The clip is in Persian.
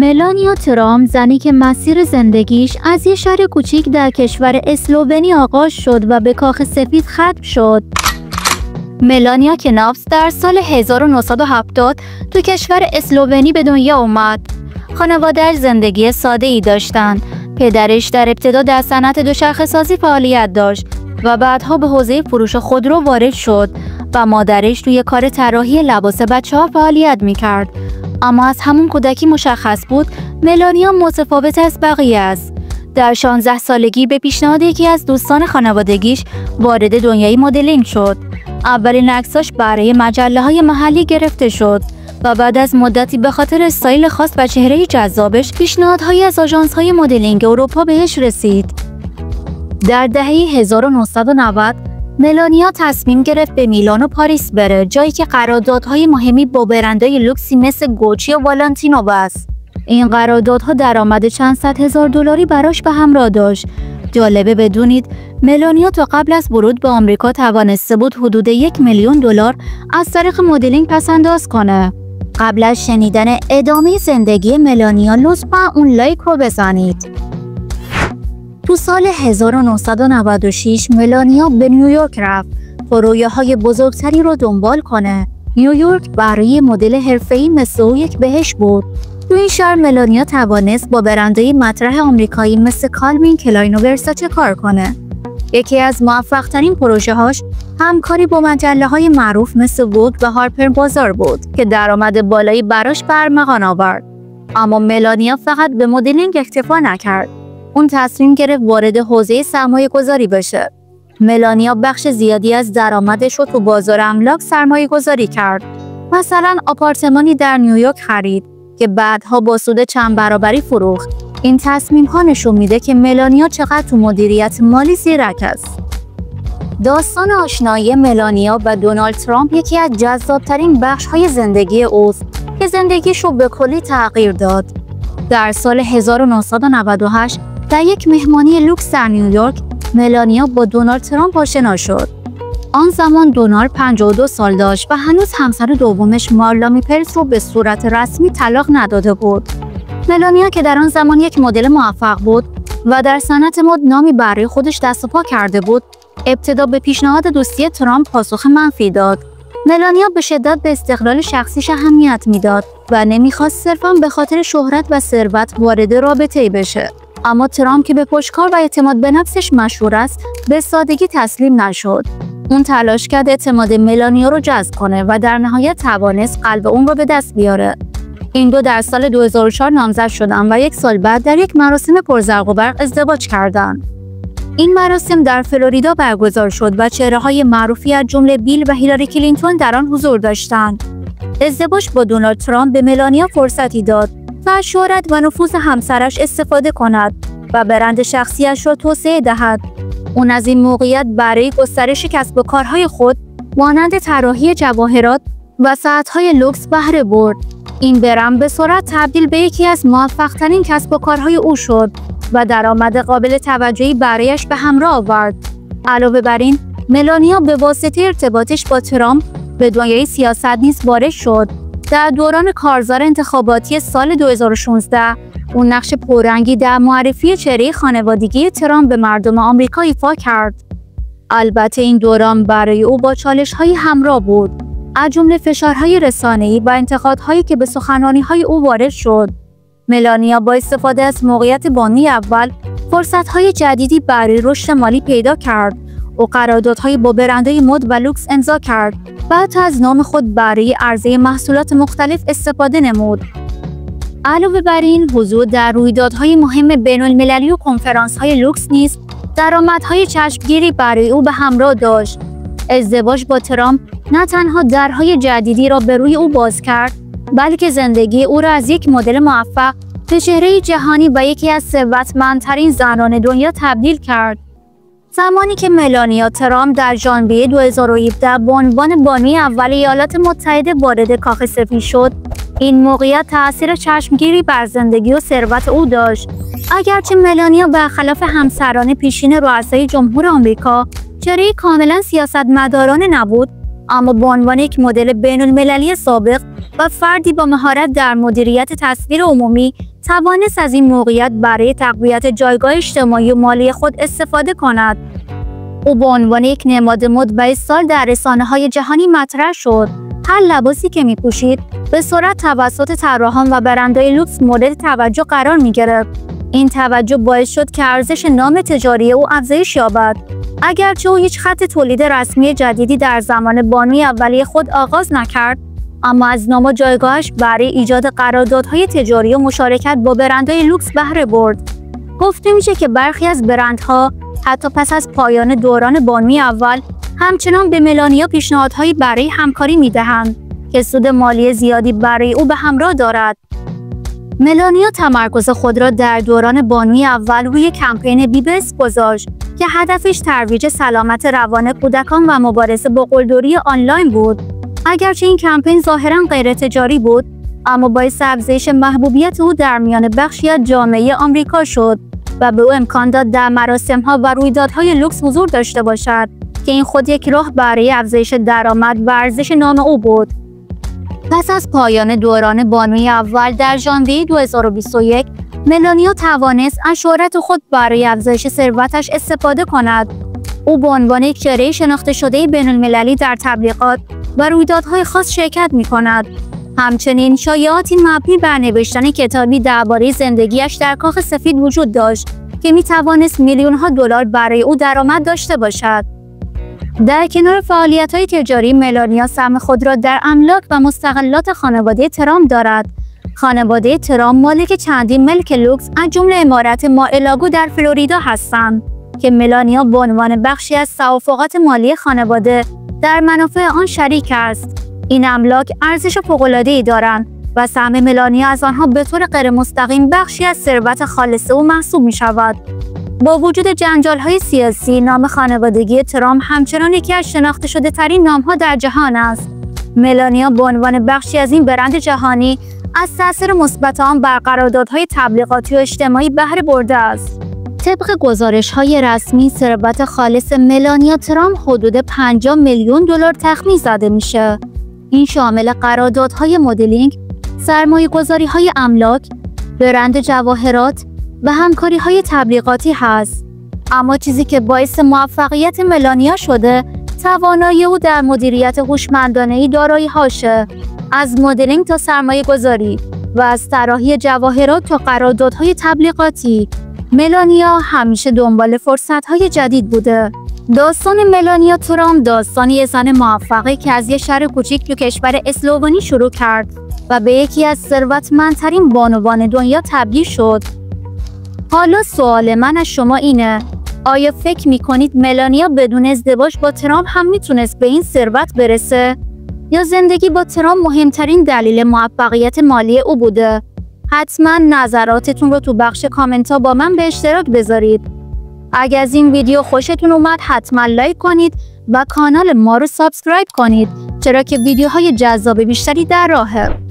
ملانیا ترامپ، زنی که مسیر زندگیش از یه شهر کوچیک در کشور اسلوونی آغاز شد و به کاخ سفید ختم شد. ملانیا کنافس در سال 1970 تو کشور اسلوونی به دنیا اومد. خانواده‌اش زندگی ساده‌ای داشتن. پدرش در ابتدا در صنعت دوچرخه‌سازی فعالیت داشت و بعدها به حوزه فروش خودرو وارد شد و مادرش توی کار طراحی لباس بچه‌ها فعالیت می‌کرد. اما از همون کودکی مشخص بود ملانیا متفاوت از بقیه است. در 16 سالگی به پیشنهاد یکی از دوستان خانوادگیش وارد دنیای مدلینگ شد. اولین عکساش برای مجله‌های محلی گرفته شد و بعد از مدتی به خاطر استایل خاص و چهره جذابش پیشنهادهایی از آژانس‌های مدلینگ اروپا بهش رسید. در دهه 1990 ملانیا تصمیم گرفت به میلان و پاریس بره، جایی که قراردادهای مهمی با برندهای لوکسی مثل گوچی و والنتینو بست. این قراردادها درآمد چند صد هزار دلاری براش به همراه داشت. جالبه بدونید ملانیا تا قبل از ورود به آمریکا توانسته بود حدود $1,000,000 از طریق مدلینگ پس‌انداز کنه. قبل از شنیدن ادامه زندگی ملانیا لطفاً اون لایک رو بزنید. تو سال 1996 ملانیا به نیویورک رفت تا رویاهای بزرگتری رو دنبال کنه. نیویورک برای مدل حرفه‌ای مثل او یک بهشت بود. تو این شهر ملانیا توانست با برندهای مطرح آمریکایی مثل کالوین کلاین و ورساچه کار کنه. یکی از موفق‌ترین پروژه‌هاش همکاری با مجله‌های معروف مثل ووگ و هارپر بازار بود که درآمد بالایی براش به ارمغان آورد. اما ملانیا فقط به مدلینگ اکتفا نکرد. اون تصمیم گرفت وارد حوزه سرمایه‌گذاری بشه. ملانیا بخش زیادی از درآمدش رو تو بازار املاک سرمایه‌گذاری کرد. مثلا آپارتمانی در نیویورک خرید که بعدها با سود چند برابری فروخت. این تصمیم‌ها نشون میده که ملانیا چقدر تو مدیریت مالی زیرک است. داستان آشنایی ملانیا و دونالد ترامپ یکی از جذاب‌ترین بخش‌های زندگی اوست که زندگیش رو به کلی تغییر داد. در سال 1998 در یک مهمانی لوکس در نیویورک ملانیا با دونالد ترامپ آشنا شد. آن زمان دونالد 52 سال داشت و هنوز همسر دومش مارلا میپلس رو به صورت رسمی طلاق نداده بود. ملانیا که در آن زمان یک مدل موفق بود و در صنعت مد نامی برای خودش دست و پا کرده بود، ابتدا به پیشنهاد دوستی ترامپ پاسخ منفی داد. ملانیا به شدت به استقلال شخصیش اهمیت میداد و نمیخواست صرفاً به خاطر شهرت و ثروت وارد رابطه‌ای بشه. اما ترامپ که به پشتکار و اعتماد به نفسش مشهور است، به سادگی تسلیم نشد. اون تلاش کرد اعتماد ملانیا رو جذب کنه و در نهایت توانست قلب اون رو به دست بیاره. این دو در سال 2004 نامزد شدن و یک سال بعد در یک مراسم پرزرق و برق ازدواج کردند. این مراسم در فلوریدا برگزار شد و چهره‌های معروفی از جمله بیل و هیلاری کلینتون در آن حضور داشتند. ازدواج با دونالد ترامپ به ملانیا فرصتی داد تا از شهرت و نفوذ همسرش استفاده کند و برند شخصیش را توسعه دهد. اون از این موقعیت برای گسترش کسب و کارهای خود مانند طراحی جواهرات و ساعت‌های لوکس بهره برد. این برند به سرعت تبدیل به یکی از موفق‌ترین کسب و کارهای او شد و درآمد قابل توجهی برایش به همراه آورد. علاوه بر این، ملانیا به واسطه ارتباطش با ترامپ به دنیای سیاست نیز وارد شد. در دوران کارزار انتخاباتی سال 2016 اون نقش پررنگی در معرفی چهره خانوادگی ترامپ به مردم آمریکا ایفا کرد. البته این دوران برای او با چالش‌های همراه بود، از جمله فشارهای رسانه‌ای و انتقادهایی که به سخنرانی‌های او وارد شد. ملانیا با استفاده از موقعیت بانی اول فرصت‌های جدیدی برای رشد مالی پیدا کرد. او قراردادهای با برندهای مد و لوکس امضا کرد و حتی از نام خود برای عرضه محصولات مختلف استفاده نمود. علاوه بر این، حضور در رویدادهای مهم بین‌المللی و کنفرانس‌های لوکس نیز درآمدهای چشمگیری برای او به همراه داشت. ازدواج با ترامپ نه تنها درهای جدیدی را به روی او باز کرد، بلکه زندگی او را از یک مدل موفق به چهره جهانی و یکی از ثروتمندترین زنان دنیا تبدیل کرد. زمانی که ملانیا ترامپ در ژانویه 2017 به عنوان بانی اول ایالات متحده وارد کاخ سفید شد، این موقعیت تأثیر چشمگیری بر زندگی و ثروت او داشت. اگرچه ملانیا برخلاف همسران پیشین رؤسای جمهور آمریکا چهره کاملا سیاستمدارانه نبود، اما به عنوان یک مدل بین‌المللی سابق و فردی با مهارت در مدیریت تصویر عمومی توانست از این موقعیت برای تقویت جایگاه اجتماعی و مالی خود استفاده کند. او به عنوان یک نماد متبع سال در رسانه‌های جهانی مطرح شد. هر لباسی که می‌پوشید به سرعت توسط طراحان و برندهای لوکس مورد توجه قرار می‌گرفت. این توجه باعث شد که ارزش نام تجاری او افزایش یابد. اگرچه او هیچ خط تولید رسمی جدیدی در زمان بانوی اولیه خود آغاز نکرد، اما از نام و جایگاهش برای ایجاد قراردادهای تجاری و مشارکت با برندهای لوکس بهره برد. گفته میشه که برخی از برندها حتی پس از پایان دوران بانوی اول همچنان به ملانیا پیشنهادهایی برای همکاری میدهند که سود مالی زیادی برای او به همراه دارد. ملانیا تمرکز خود را در دوران بانوی اول روی کمپین بیبس گذاشت که هدفش ترویج سلامت روان کودکان و مبارزه با قلدری آنلاین بود. اگرچه این کمپین ظاهراً غیر تجاری بود، اما باعث افزایش محبوبیت او در میان بخشی از جامعه آمریکا شد و به او امکان داد در مراسم‌ها و رویدادهای لوکس حضور داشته باشد که این خود یک راه برای افزایش درآمد و ارزش نام او بود. پس از پایان دوران بانوی اول در ژانویه 2021، ملانیا توانست از شهرت خود برای افزایش ثروتش استفاده کند. او به عنوان یک چهره شناخته شده بین‌المللی در تبلیغات و رویدادهای خاص شرکت می‌کند. همچنین شایعاتی مبنی بر نوشتن کتابی درباره زندگیش در کاخ سفید وجود داشت که می‌توانست میلیون‌ها دلار برای او درآمد داشته باشد. در کنار فعالیت‌های تجاری، ملانیا سهم خود را در املاک و مستقلات خانواده ترامپ دارد. خانواده ترامپ مالک چندین ملک لوکس از جمله عمارت مار-ا-لاگو در فلوریدا هستند که ملانیا به عنوان بخشی از توافقات مالی خانواده در منافع آن شریک است. این املاک ارزش فوق‌العاده‌ای دارند و سهم ملانیا از آنها به طور غیرمستقیم بخشی از ثروت خالص او محسوب می‌شود. با وجود جنجال‌های سیاسی، نام خانوادگی ترامپ همچنان یکی از شناخته شده ترین نام‌ها در جهان است. ملانیا به عنوان بخشی از این برند جهانی از تأثیر مثبت آن بر قراردادهای تبلیغاتی و اجتماعی بهره برده است. طبق گزارش‌های رسمی، ثروت خالص ملانیا ترامپ حدود 50 میلیون دلار تخمین زده میشه. این شامل قراردادهای مدلینگ، سرمایه‌گذاری‌های املاک، برند جواهرات و همکاری‌های تبلیغاتی هست. اما چیزی که باعث موفقیت ملانیا شده، توانایی او در مدیریت هوشمندانه دارایی‌هاشه، از مدلینگ تا سرمایه‌گذاری و از طراحی جواهرات تا قراردادهای تبلیغاتی. ملانیا همیشه دنبال فرصت‌های جدید بوده. داستان ملانیا ترامپ داستان یه زن موفقه که از یه شهر کوچیک تو کشور اسلوونی شروع کرد و به یکی از ثروتمندترین بانوان دنیا تبدیل شد. حالا سوال من از شما اینه: آیا فکر می‌کنید ملانیا بدون ازدواج با ترامپ هم میتونست به این ثروت برسه؟ یا زندگی با ترامپ مهمترین دلیل موفقیت مالی او بوده؟ حتما نظراتتون رو تو بخش کامنت ها با من به اشتراک بذارید. اگر از این ویدیو خوشتون اومد حتما لایک کنید و کانال ما رو سابسکرایب کنید، چرا که ویدیوهای جذاب بیشتری در راهه.